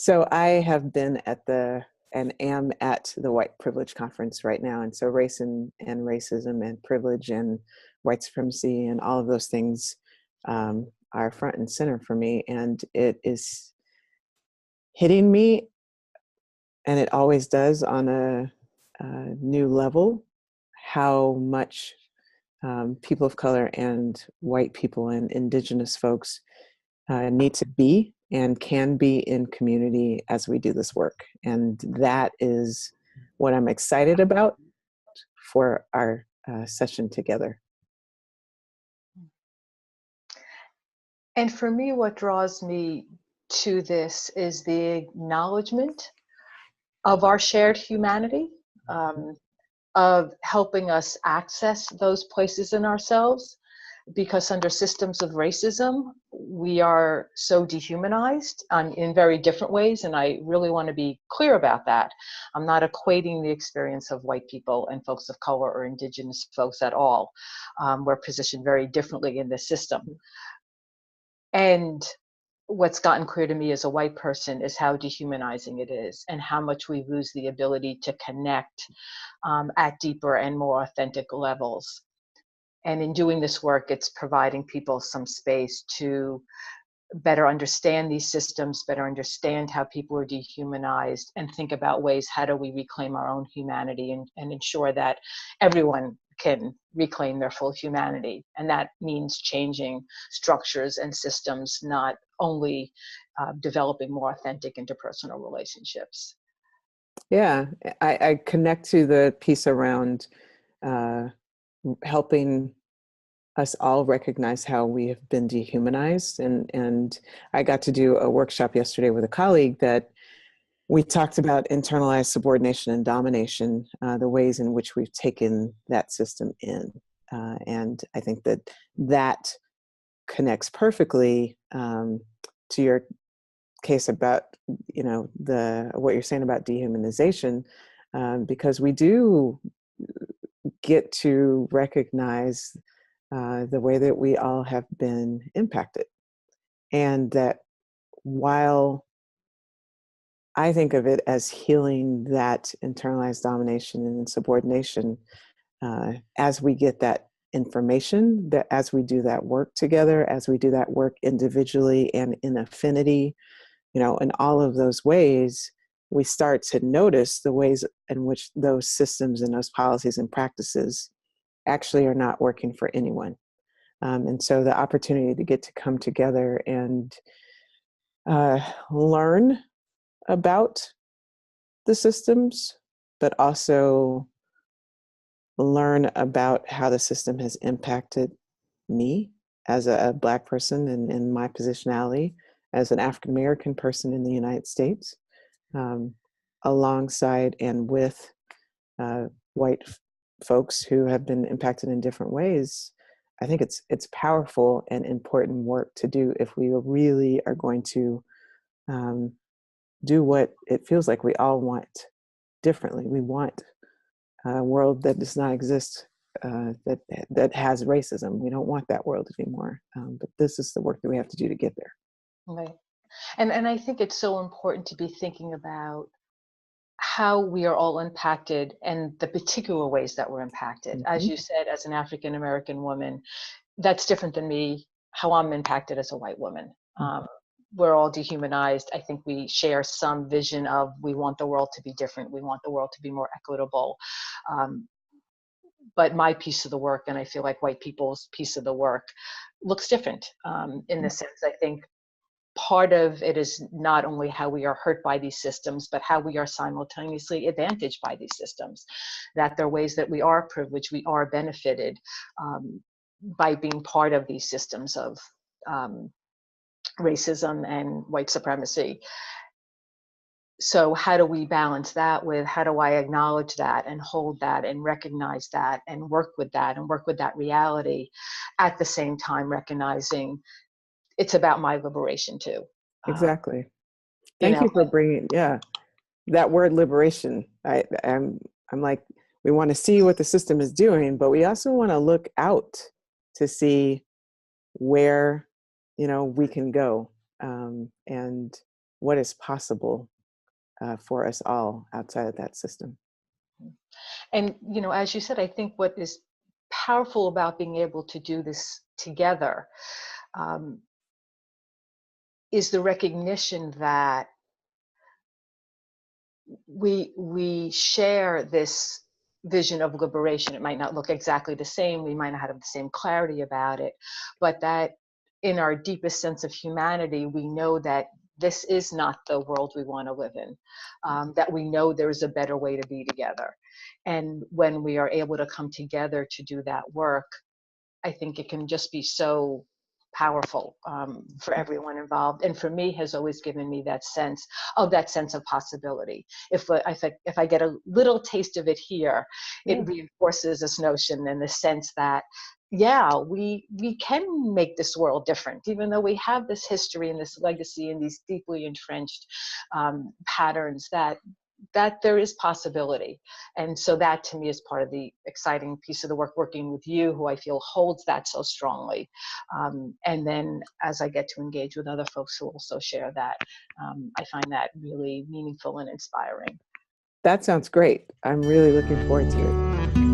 So I have been at the and am at the White Privilege Conference right now. And so race and racism and privilege and white supremacy and all of those things are front and center for me. And it is hitting me, and it always does on a new level, how much people of color and white people and indigenous folks need to be and can be in community as we do this work. And that is what I'm excited about for our session together. And for me, what draws me to this is the acknowledgement of our shared humanity, of helping us access those places in ourselves. Because under systems of racism, we are so dehumanized in very different ways. And I really want to be clear about that. I'm not equating the experience of white people and folks of color or indigenous folks at all. We're positioned very differently in this system. And what's gotten clear to me as a white person is how dehumanizing it is and how much we lose the ability to connect at deeper and more authentic levels. And in doing this work, it's providing people some space to better understand these systems, better understand how people are dehumanized, and think about ways, how do we reclaim our own humanity and ensure that everyone can reclaim their full humanity. And that means changing structures and systems, not only developing more authentic interpersonal relationships. Yeah, I connect to the piece around helping us all recognize how we have been dehumanized. And I got to do a workshop yesterday with a colleague that we talked about internalized subordination and domination, the ways in which we've taken that system in. And I think that connects perfectly to your case about, what you're saying about dehumanization, because we do get to recognize the way that we all have been impacted. And that while I think of it as healing that internalized domination and subordination, as we get that information, that as we do that work together, as we do that work individually and in affinity, in all of those ways, we start to notice the ways in which those systems and those policies and practices actually are not working for anyone. And so the opportunity to get to come together and learn about the systems, but also learn about how the system has impacted me as a Black person and in my positionality as an African American person in the United States, alongside and with white folks who have been impacted in different ways. I think it's powerful and important work to do if we really are going to do what it feels like we all want differently. We want a world that does not exist, that has racism. We don't want that world anymore. But this is the work that we have to do to get there. Right. And I think it's so important to be thinking about how we are all impacted and the particular ways that we're impacted. Mm-hmm. As you said, as an African American woman, that's different than me, how I'm impacted as a white woman. We're all dehumanized. I think we share some vision of, we want the world to be different. We want the world to be more equitable. But my piece of the work, and I feel like white people's piece of the work, looks different in the sense, I think, part of it is not only how we are hurt by these systems, but how we are simultaneously advantaged by these systems. That there are ways that we are privileged, we are benefited by being part of these systems of racism and white supremacy. So how do we balance that with, how do I acknowledge that and hold that and recognize that and work with that reality, at the same time recognizing it's about my liberation too. Exactly. Thank you for bringing, that word liberation. I'm like, we want to see what the system is doing, but we also want to look out to see where, we can go. And what is possible for us all outside of that system. And, you know, as you said, I think what is powerful about being able to do this together um, is the recognition that we share this vision of liberation. It might not look exactly the same. We might not have the same clarity about it, but that in our deepest sense of humanity, we know that this is not the world we want to live in, that we know there's a better way to be together. And when we are able to come together to do that work, I think it can just be so powerful for everyone involved, and for me has always given me that sense of possibility. If I get a little taste of it here, Yeah. it reinforces this notion and the sense that yeah, we can make this world different, even though we have this history and this legacy and these deeply entrenched patterns, that there is possibility. And so that to me is part of the exciting piece of the work, working with you, who I feel holds that so strongly. And then as I get to engage with other folks who also share that, I find that really meaningful and inspiring. That sounds great. I'm really looking forward to it.